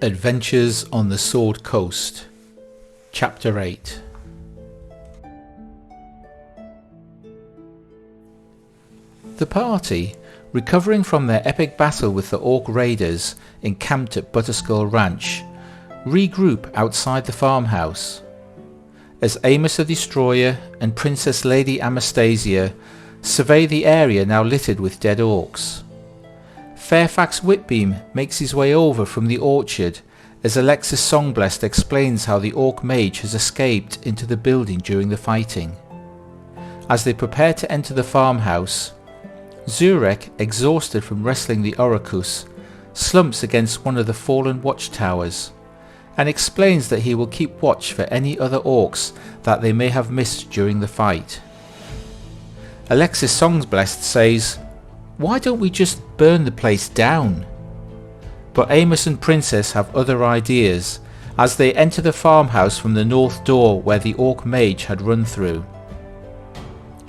Adventures on the Sword Coast, Chapter 8. The party, recovering from their epic battle with the Orc Raiders encamped at Butterskull Ranch, regroup outside the farmhouse. As Amos the Destroyer and Princess Lady Anastasia survey the area now littered with dead orcs. Fairfax Whitbeam makes his way over from the orchard as Alexis Songblessed explains how the Orc Mage has escaped into the building during the fighting. As they prepare to enter the farmhouse, Zurek, exhausted from wrestling the Orcus, slumps against one of the fallen watchtowers and explains that he will keep watch for any other orcs that they may have missed during the fight. Alexis Songblessed says, "Why don't we just burn the place down?" But Amos and Princess have other ideas as they enter the farmhouse from the north door where the Orc Mage had run through.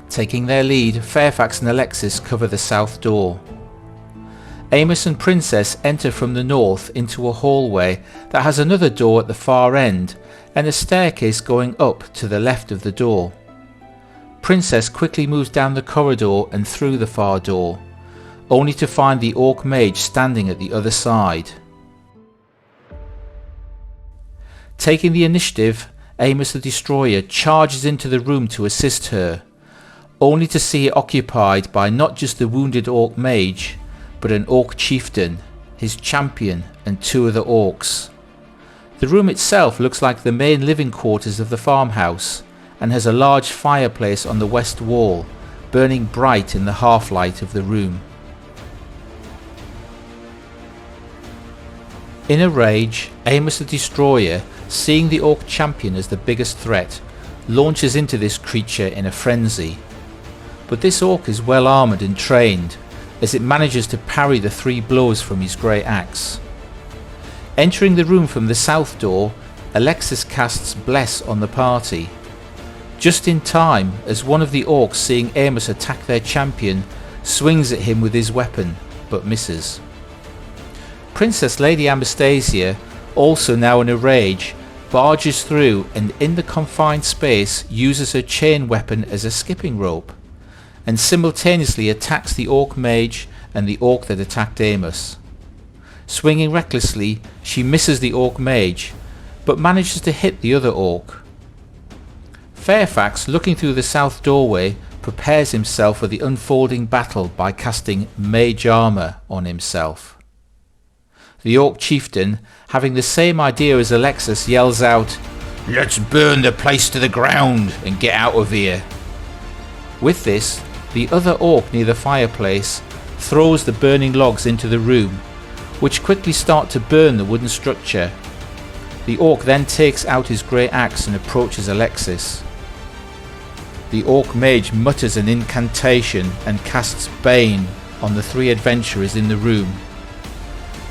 Taking their lead, Fairfax and Alexis cover the south door. Amos and Princess enter from the north into a hallway that has another door at the far end and a staircase going up to the left of the door. Princess quickly moves down the corridor and through the far door, only to find the Orc Mage standing at the other side. Taking the initiative, Amos the Destroyer charges into the room to assist her, only to see it occupied by not just the wounded Orc Mage, but an Orc Chieftain, his champion, and two other Orcs. The room itself looks like the main living quarters of the farmhouse, and has a large fireplace on the west wall, burning bright in the half-light of the room. In a rage, Amos the Destroyer, seeing the Orc Champion as the biggest threat, launches into this creature in a frenzy. But this Orc is well armoured and trained, as it manages to parry the 3 blows from his grey axe. Entering the room from the south door, Alexis casts Bless on the party. Just in time, as one of the Orcs, seeing Amos attack their champion, swings at him with his weapon, but misses. Princess Lady Anastasia, also now in a rage, barges through and in the confined space uses her chain weapon as a skipping rope, and simultaneously attacks the Orc Mage and the Orc that attacked Amos. Swinging recklessly, she misses the Orc Mage, but manages to hit the other Orc. Fairfax, looking through the south doorway, prepares himself for the unfolding battle by casting Mage Armour on himself. The Orc Chieftain, having the same idea as Alexis, yells out, "Let's burn the place to the ground and get out of here." With this, the other Orc near the fireplace throws the burning logs into the room, which quickly start to burn the wooden structure. The Orc then takes out his grey axe and approaches Alexis. The Orc Mage mutters an incantation and casts Bane on the 3 adventurers in the room.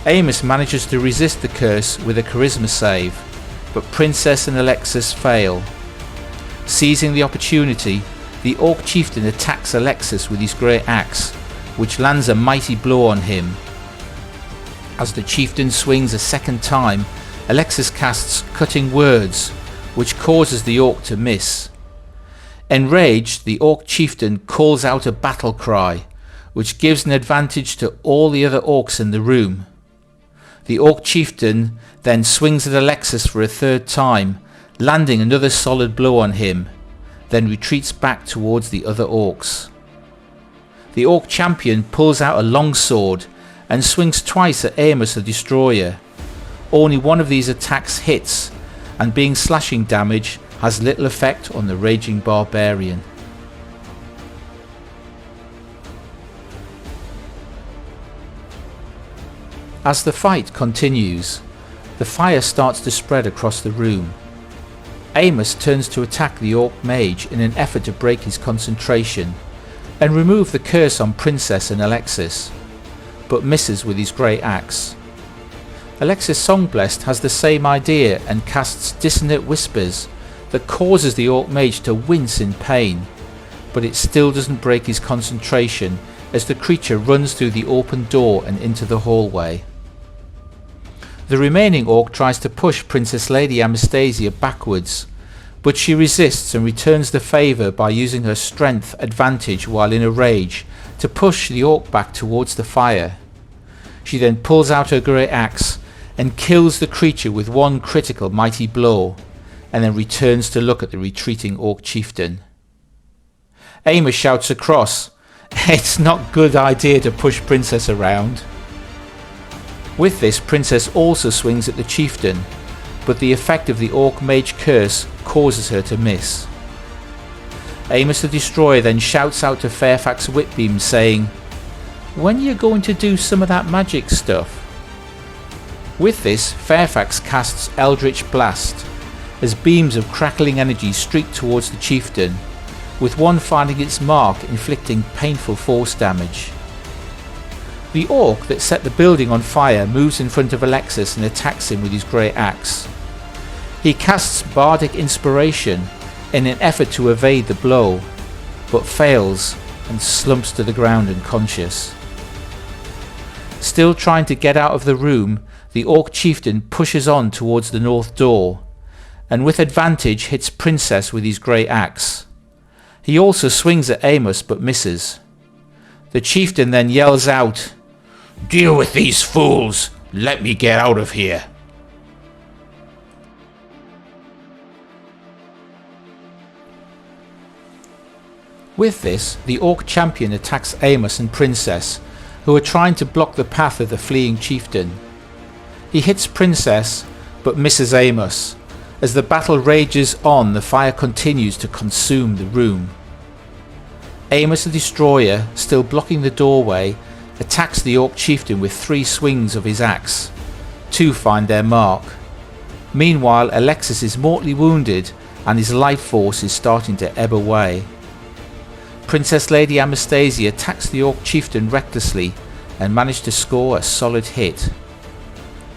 Amos manages to resist the curse with a charisma save, but Princess and Alexis fail. Seizing the opportunity, the Orc Chieftain attacks Alexis with his grey axe, which lands a mighty blow on him. As the Chieftain swings a second time, Alexis casts Cutting Words, which causes the Orc to miss. Enraged, the Orc Chieftain calls out a battle cry, which gives an advantage to all the other Orcs in the room. The Orc Chieftain then swings at Alexis for a 3rd time, landing another solid blow on him, then retreats back towards the other Orcs. The Orc Champion pulls out a long sword and swings twice at Amos the Destroyer. Only one of these attacks hits, and being slashing damage, has little effect on the raging barbarian. As the fight continues, the fire starts to spread across the room. Amos turns to attack the Orc Mage in an effort to break his concentration and remove the curse on Princess and Alexis. but misses with his great axe. Alexis Songblessed has the same idea and casts Dissonant Whispers that causes the Orc Mage to wince in pain, but it still doesn't break his concentration as the creature runs through the open door and into the hallway. The remaining Orc tries to push Princess Lady Anastasia backwards, but she resists and returns the favour by using her strength advantage while in a rage to push the Orc back towards the fire. She then pulls out her great axe and kills the creature with one critical mighty blow, and then returns to look at the retreating Orc chieftain. Amos shouts across, "It's not a good idea to push Princess around." With this, Princess also swings at the chieftain, but the effect of the Orc Mage curse causes her to miss. Amos the Destroyer then shouts out to Fairfax Whitbeam saying, "When you going to do some of that magic stuff?" With this, Fairfax casts Eldritch Blast as beams of crackling energy streak towards the chieftain, with one finding its mark inflicting painful force damage. The Orc that set the building on fire moves in front of Alexis and attacks him with his great axe. He casts Bardic Inspiration in an effort to evade the blow, but fails and slumps to the ground unconscious. Still trying to get out of the room, the Orc chieftain pushes on towards the north door, and with advantage hits Princess with his great axe. He also swings at Amos but misses. The chieftain then yells out, "Deal with these fools! Let me get out of here!" With this, the Orc champion attacks Amos and Princess, who are trying to block the path of the fleeing chieftain. He hits Princess but misses Amos. As the battle rages on, the fire continues to consume the room. Amos the Destroyer, still blocking the doorway, attacks the Orc chieftain with 3 swings of his axe. 2 find their mark. Meanwhile, Alexis is mortally wounded and his life force is starting to ebb away. Princess Lady Anastasia attacks the Orc chieftain recklessly and manages to score a solid hit.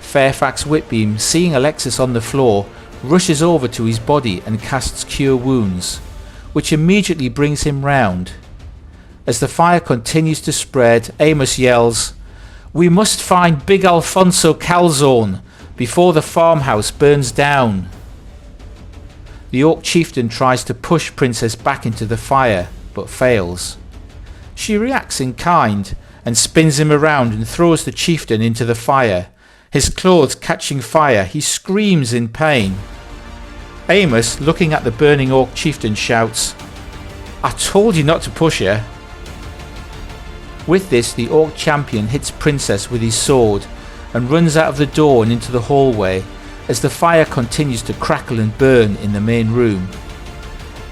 Fairfax Whitbeam, seeing Alexis on the floor, rushes over to his body and casts Cure Wounds, which immediately brings him round. As the fire continues to spread, Amos yells, "We must find Big Alfonse Kalazorn before the farmhouse burns down." The Orc chieftain tries to push Princess back into the fire, but fails. She reacts in kind and spins him around and throws the chieftain into the fire. His clothes catching fire, he screams in pain. Amos, looking at the burning Orc chieftain, shouts, "I told you not to push her." With this, the Orc champion hits Princess with his sword and runs out of the door and into the hallway as the fire continues to crackle and burn in the main room.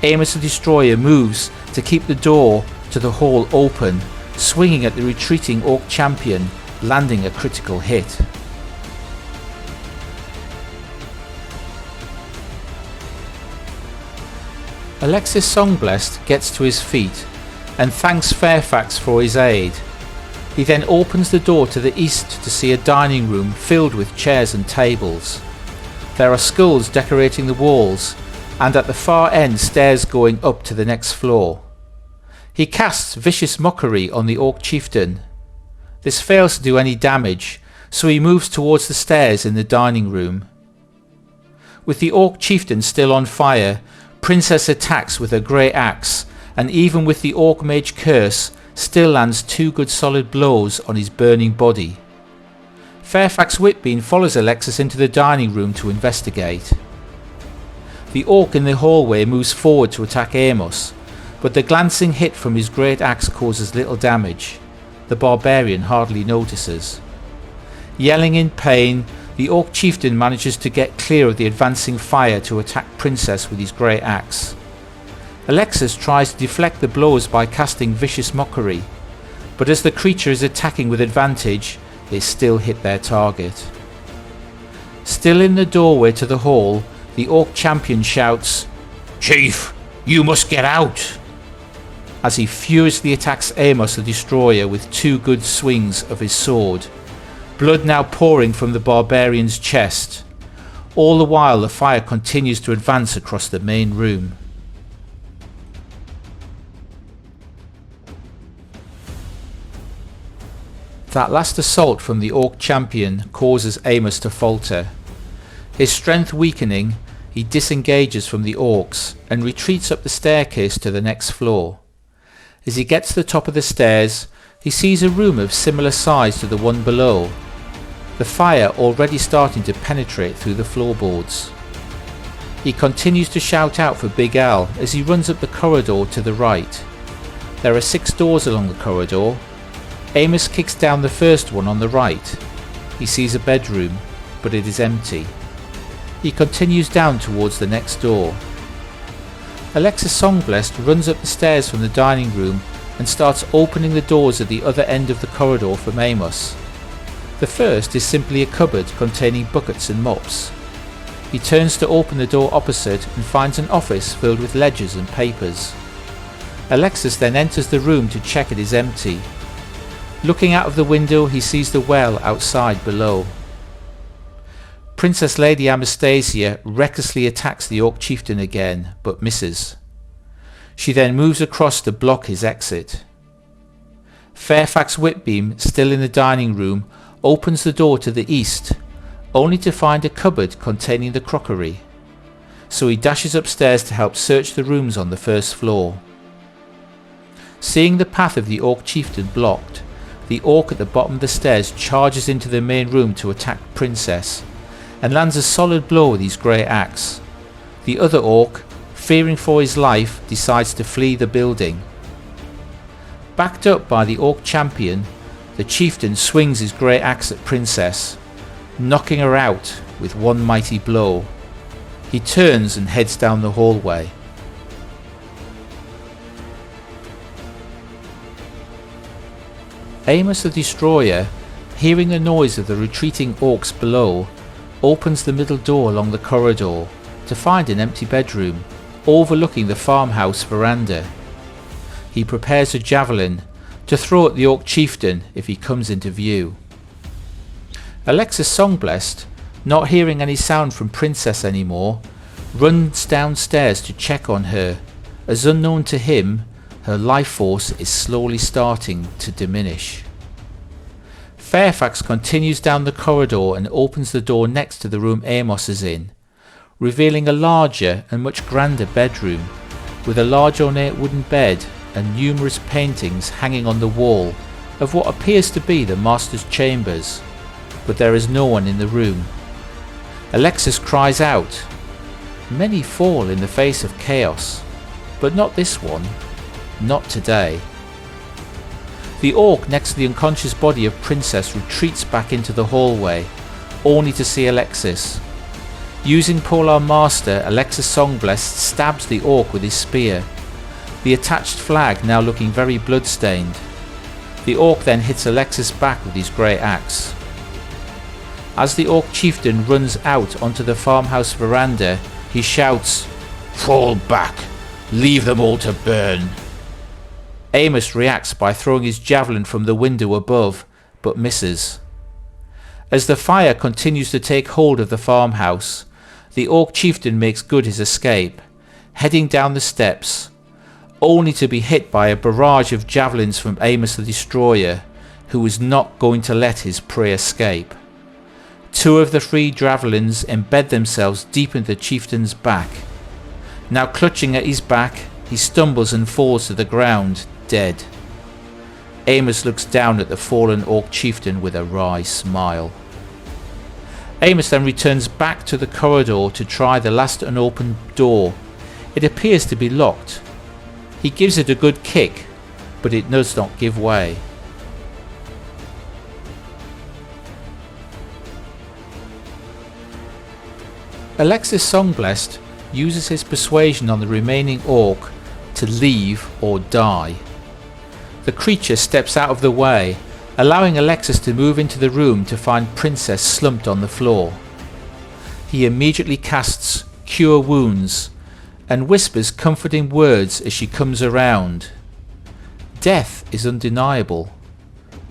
Amos the Destroyer moves to keep the door to the hall open, swinging at the retreating Orc champion, landing a critical hit. Alexis Songblessed gets to his feet and thanks Fairfax for his aid. He then opens the door to the east to see a dining room filled with chairs and tables. There are skulls decorating the walls, and at the far end stairs going up to the next floor. He casts Vicious Mockery on the Orc chieftain. This fails to do any damage, so he moves towards the stairs in the dining room. With the Orc chieftain still on fire, Princess attacks with her great axe, and even with the Orc Mage curse, still lands 2 good solid blows on his burning body. Fairfax Whitbeam follows Alexis into the dining room to investigate. The Orc in the hallway moves forward to attack Amos, but the glancing hit from his great axe causes little damage. The barbarian hardly notices. Yelling in pain, the Orc chieftain manages to get clear of the advancing fire to attack Princess with his great axe. Alexis tries to deflect the blows by casting Vicious Mockery, but as the creature is attacking with advantage, they still hit their target. Still in the doorway to the hall, the Orc champion shouts, "Chief, you must get out!" as he furiously attacks Amos the Destroyer with 2 good swings of his sword, blood now pouring from the barbarian's chest. All the while the fire continues to advance across the main room. That last assault from the Orc champion causes Amos to falter. His strength weakening, he disengages from the Orcs and retreats up the staircase to the next floor. As he gets to the top of the stairs, he sees a room of similar size to the one below, the fire already starting to penetrate through the floorboards. He continues to shout out for Big Al as he runs up the corridor to the right. There are 6 doors along the corridor. Amos kicks down the first one on the right. He sees a bedroom, but it is empty. He continues down towards the next door. Alexis Songblessed runs up the stairs from the dining room and starts opening the doors at the other end of the corridor from Amos. The first is simply a cupboard containing buckets and mops. He turns to open the door opposite and finds an office filled with ledgers and papers. Alexis then enters the room to check it is empty. Looking out of the window, he sees the well outside below. Princess Lady Anastasia recklessly attacks the Orc chieftain again, but misses. She then moves across to block his exit. Fairfax Whitbeam, still in the dining room, opens the door to the east, only to find a cupboard containing the crockery. So he dashes upstairs to help search the rooms on the first floor. Seeing the path of the Orc chieftain blocked, the Orc at the bottom of the stairs charges into the main room to attack Princess, and lands a solid blow with his grey axe. The other Orc, fearing for his life, decides to flee the building. Backed up by the Orc champion, the chieftain swings his grey axe at Princess, knocking her out with one mighty blow. He turns and heads down the hallway. Amos the Destroyer, hearing the noise of the retreating Orcs below, opens the middle door along the corridor to find an empty bedroom overlooking the farmhouse veranda. He prepares a javelin to throw at the Orc chieftain if he comes into view. Alexis Songblessed, not hearing any sound from Princess anymore, runs downstairs to check on her, as unknown to him, her life force is slowly starting to diminish. Fairfax continues down the corridor and opens the door next to the room Amos is in, revealing a larger and much grander bedroom, with a large ornate wooden bed and numerous paintings hanging on the wall of what appears to be the master's chambers, but there is no one in the room. Alexis cries out. Many fall in the face of chaos, but not this one, not today. The Orc next to the unconscious body of Princess retreats back into the hallway, only to see Alexis. Using Polar Master, Alexis Songblessed stabs the Orc with his spear, the attached flag now looking very blood-stained. The Orc then hits Alexis back with his grey axe. As the Orc chieftain runs out onto the farmhouse veranda, he shouts, "Fall back! Leave them all to burn!" Amos reacts by throwing his javelin from the window above, but misses. As the fire continues to take hold of the farmhouse, the Orc chieftain makes good his escape, heading down the steps, only to be hit by a barrage of javelins from Amos the Destroyer, who is not going to let his prey escape. 2 of the 3 javelins embed themselves deep into the chieftain's back. Now clutching at his back, he stumbles and falls to the ground, dead. Amos looks down at the fallen Orc chieftain with a wry smile. Amos then returns back to the corridor to try the last unopened door. It appears to be locked. He gives it a good kick, but it does not give way. Alexis Songblessed uses his persuasion on the remaining Orc to leave or die. The creature steps out of the way, allowing Alexis to move into the room to find Princess slumped on the floor. He immediately casts Cure Wounds and whispers comforting words as she comes around. Death is undeniable,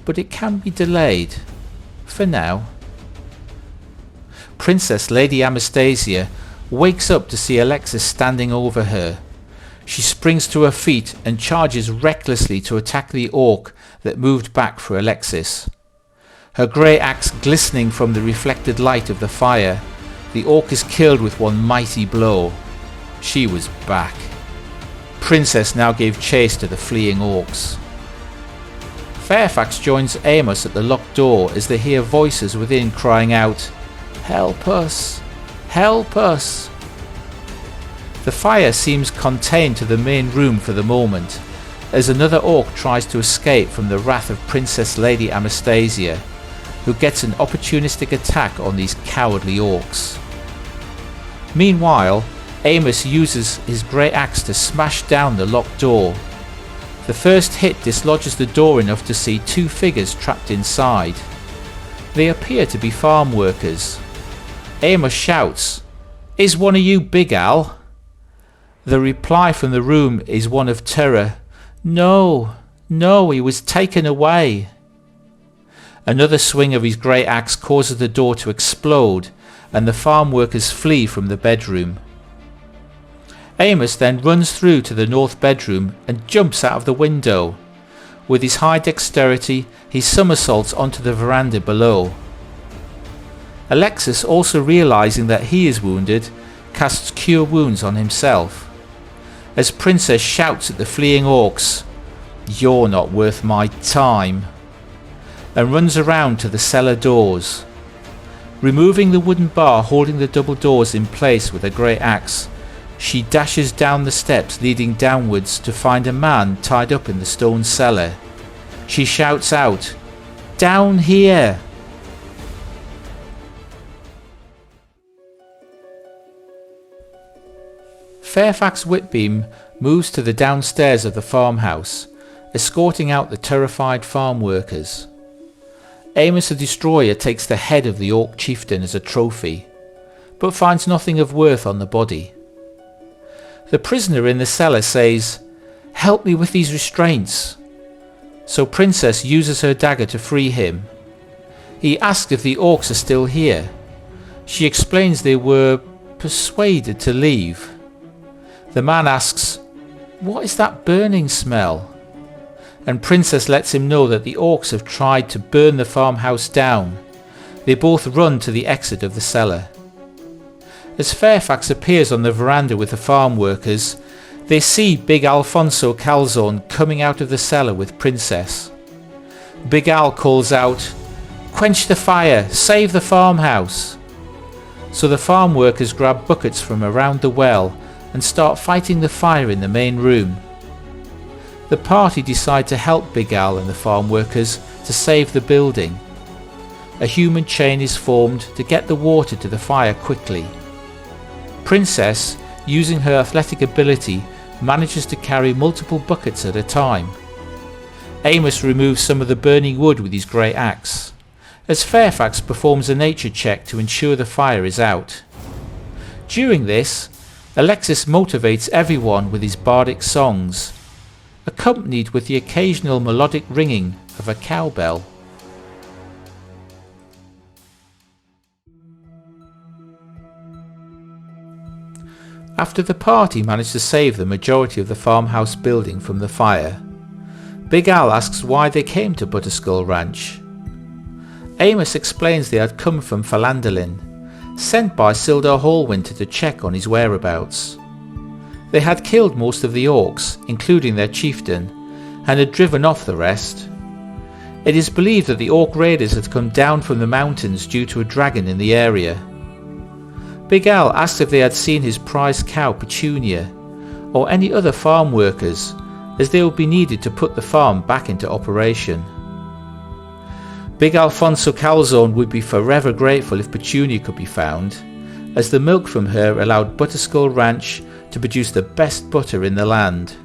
but it can be delayed, for now. Princess Lady Anastasia wakes up to see Alexis standing over her. She springs to her feet and charges recklessly to attack the orc that moved back for Alexis. Her grey axe glistening from the reflected light of the fire, the orc is killed with one mighty blow. She was back. Princess now gave chase to the fleeing orcs. Fairfax joins Amos at the locked door as they hear voices within crying out, "Help us! Help us!" The fire seems contained to the main room for the moment, as another orc tries to escape from the wrath of Princess Lady Anastasia, who gets an opportunistic attack on these cowardly orcs. Meanwhile, Amos uses his grey axe to smash down the locked door. The first hit dislodges the door enough to see two figures trapped inside. They appear to be farm workers. Amos shouts, "Is one of you Big Al?" The reply from the room is one of terror. No, he was taken away." Another swing of his grey axe causes the door to explode and the farm workers flee from the bedroom. Amos then runs through to the north bedroom and jumps out of the window. With his high dexterity, he somersaults onto the veranda below. Alexis, also realizing that he is wounded, casts Cure Wounds on himself. As Princess shouts at the fleeing orcs, "You're not worth my time," and runs around to the cellar doors. Removing the wooden bar holding the double doors in place with a grey axe, she dashes down the steps leading downwards to find a man tied up in the stone cellar. She shouts out, "Down here!" Fairfax Whitbeam moves to the downstairs of the farmhouse, escorting out the terrified farm workers. Amos the Destroyer takes the head of the Orc chieftain as a trophy, but finds nothing of worth on the body. The prisoner in the cellar says, "Help me with these restraints." So Princess uses her dagger to free him. He asks if the orcs are still here. She explains they were persuaded to leave. The man asks, "What is that burning smell?" And Princess lets him know that the orcs have tried to burn the farmhouse down. They both run to the exit of the cellar. As Fairfax appears on the veranda with the farm workers, they see Big Alfonse Kalazorn coming out of the cellar with Princess. Big Al calls out, "Quench the fire, save the farmhouse." So the farm workers grab buckets from around the well and start fighting the fire in the main room. The party decide to help Big Al and the farm workers to save the building. A human chain is formed to get the water to the fire quickly. Princess, using her athletic ability, manages to carry multiple buckets at a time. Amos removes some of the burning wood with his grey axe, as Fairfax performs a nature check to ensure the fire is out. During this, Alexis motivates everyone with his bardic songs, accompanied with the occasional melodic ringing of a cowbell. After the party managed to save the majority of the farmhouse building from the fire, Big Al asks why they came to Butterskull Ranch. Amos explains they had come from Falandalin, sent by Sildar Hallwinter to check on his whereabouts. They had killed most of the orcs, including their chieftain, and had driven off the rest. It is believed that the Orc Raiders had come down from the mountains due to a dragon in the area. Big Al asked if they had seen his prized cow Petunia, or any other farm workers, as they would be needed to put the farm back into operation. Big Alfonse Kalazorn would be forever grateful if Petunia could be found, as the milk from her allowed Butterskull Ranch to produce the best butter in the land.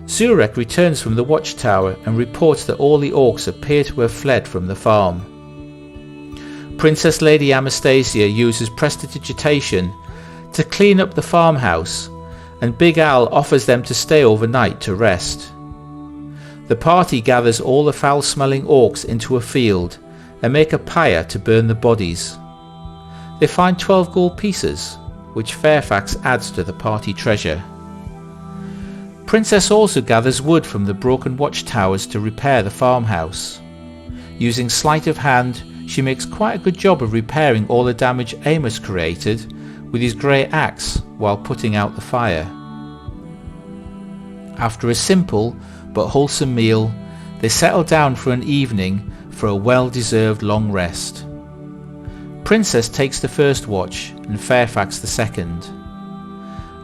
Zurek returns from the watchtower and reports that all the orcs appear to have fled from the farm. Princess Lady Anastasia uses prestidigitation to clean up the farmhouse, and Big Al offers them to stay overnight to rest. The party gathers all the foul-smelling orcs into a field and make a pyre to burn the bodies. They find 12 gold pieces, which Fairfax adds to the party treasure. Princess also gathers wood from the broken watchtowers to repair the farmhouse. Using sleight of hand, she makes quite a good job of repairing all the damage Amos created with his grey axe while putting out the fire. After a simple but wholesome meal, they settle down for an evening for a well-deserved long rest. Princess takes the first watch and Fairfax the second.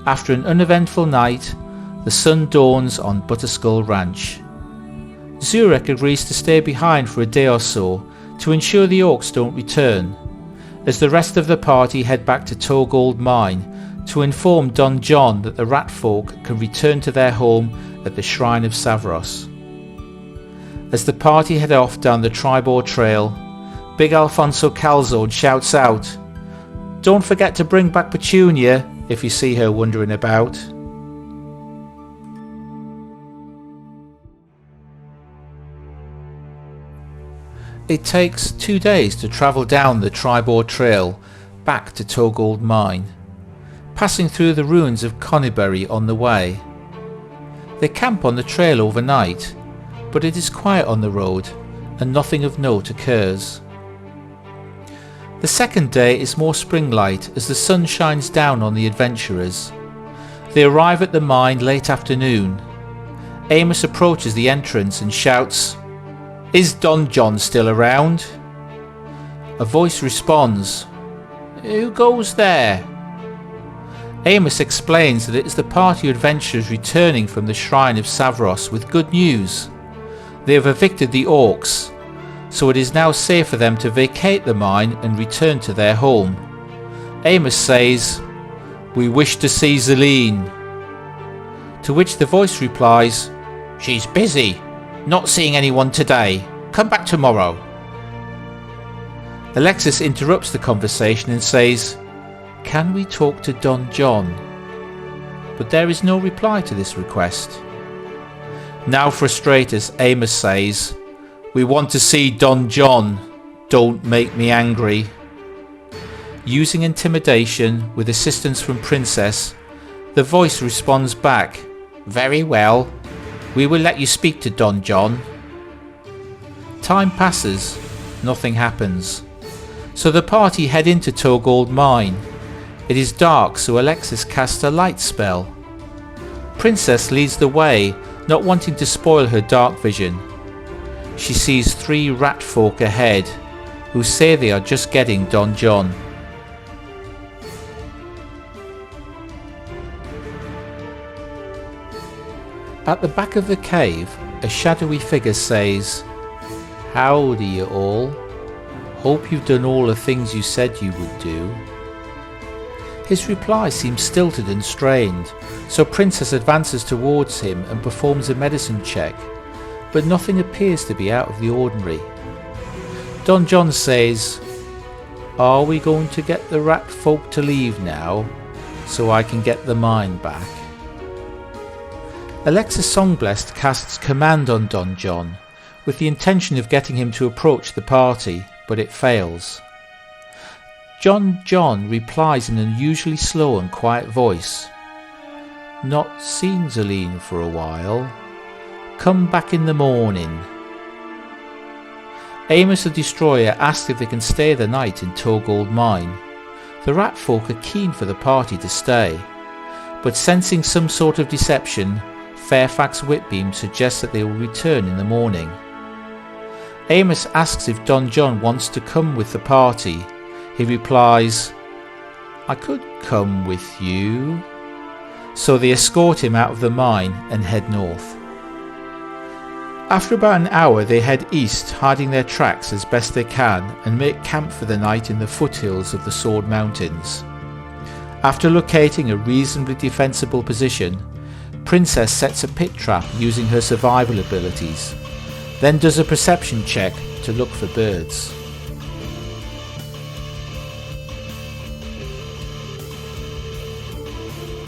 After an uneventful night, the sun dawns on Butterskull Ranch. Zurek agrees to stay behind for a day or so to ensure the Orcs don't return, as the rest of the party head back to Torgold Mine to inform Don John that the rat folk can return to their home at the Shrine of Savros. As the party head off down the Tribor Trail, Big Alfonse Kalazorn shouts out, "Don't forget to bring back Petunia if you see her wandering about." It takes 2 days to travel down the Tribor Trail back to Torgold Mine, passing through the ruins of Conyberry on the way. They camp on the trail overnight, but it is quiet on the road and nothing of note occurs. The second day is more springlight as the sun shines down on the adventurers. They arrive at the mine late afternoon. Amos approaches the entrance and shouts, "Is Don John still around?" A voice responds, "Who goes there?" Amos explains that it is the party of adventurers returning from the Shrine of Savros with good news. They have evicted the Orcs, so it is now safe for them to vacate the mine and return to their home. Amos says, "We wish to see Zelene." To which the voice replies, "She's busy. Not seeing anyone today. Come back tomorrow." Alexis interrupts the conversation and says, "Can we talk to Don John?" But there is no reply to this request. Now frustrated, Amos says, "We want to see Don John. Don't make me angry." Using intimidation with assistance from Princess, the voice responds back, "Very well. We will let you speak to Don John." Time passes, nothing happens. So the party head into Torgold Mine. It is dark, so Alexis casts a light spell. Princess leads the way, not wanting to spoil her dark vision. She sees 3 rat folk ahead, who say they are just getting Don John. At the back of the cave, a shadowy figure says, "Howdy you all. Hope you've done all the things you said you would do." His reply seems stilted and strained, so Princess advances towards him and performs a medicine check, but nothing appears to be out of the ordinary. Don John says, "Are we going to get the rat folk to leave now, so I can get the mine back?" Alexis Songblessed casts command on Don John, with the intention of getting him to approach the party, but it fails. Don John replies in an unusually slow and quiet voice, "Not seen Zelene for a while. Come back in the morning." Amos the Destroyer asks if they can stay the night in Torgold Mine. The rat folk are keen for the party to stay, but sensing some sort of deception, Fairfax Whitbeam suggests that they will return in the morning. Amos asks if Don John wants to come with the party. He replies, "I could come with you." So they escort him out of the mine and head north. After about an hour they head east, hiding their tracks as best they can, and make camp for the night in the foothills of the Sword Mountains. After locating a reasonably defensible position, Princess sets a pit trap using her survival abilities, then does a perception check to look for birds.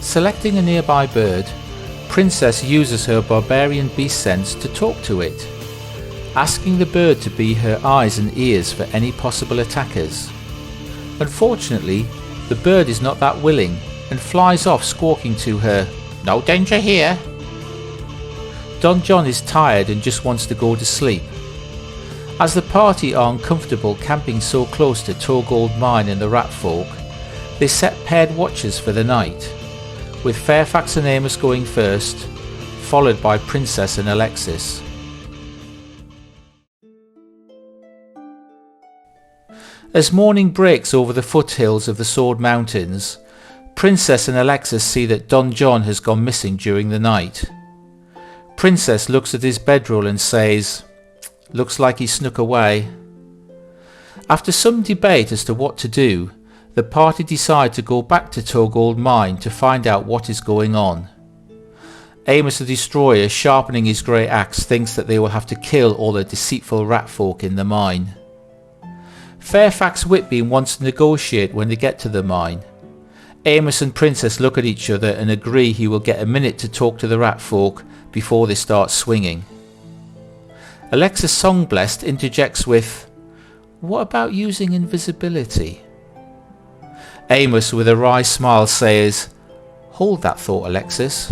Selecting a nearby bird, Princess uses her barbarian beast sense to talk to it, asking the bird to be her eyes and ears for any possible attackers. Unfortunately, the bird is not that willing and flies off squawking to her, "No danger here." Don John is tired and just wants to go to sleep. As the party are uncomfortable camping so close to Torgold Mine and the Rat Folk, they set paired watches for the night, with Fairfax and Amos going first, followed by Princess and Alexis. As morning breaks over the foothills of the Sword Mountains, Princess and Alexis see that Don John has gone missing during the night. Princess looks at his bedroll and says, "Looks like he snuck away." After some debate as to what to do, the party decide to go back to Torgold Mine to find out what is going on. Amos the Destroyer, sharpening his grey axe, thinks that they will have to kill all the deceitful rat folk in the mine. Fairfax Whitby wants to negotiate when they get to the mine. Amos and Princess look at each other and agree he will get a minute to talk to the rat folk before they start swinging. Alexis Songblessed interjects with, "What about using invisibility?" Amos with a wry smile says, "Hold that thought, Alexis.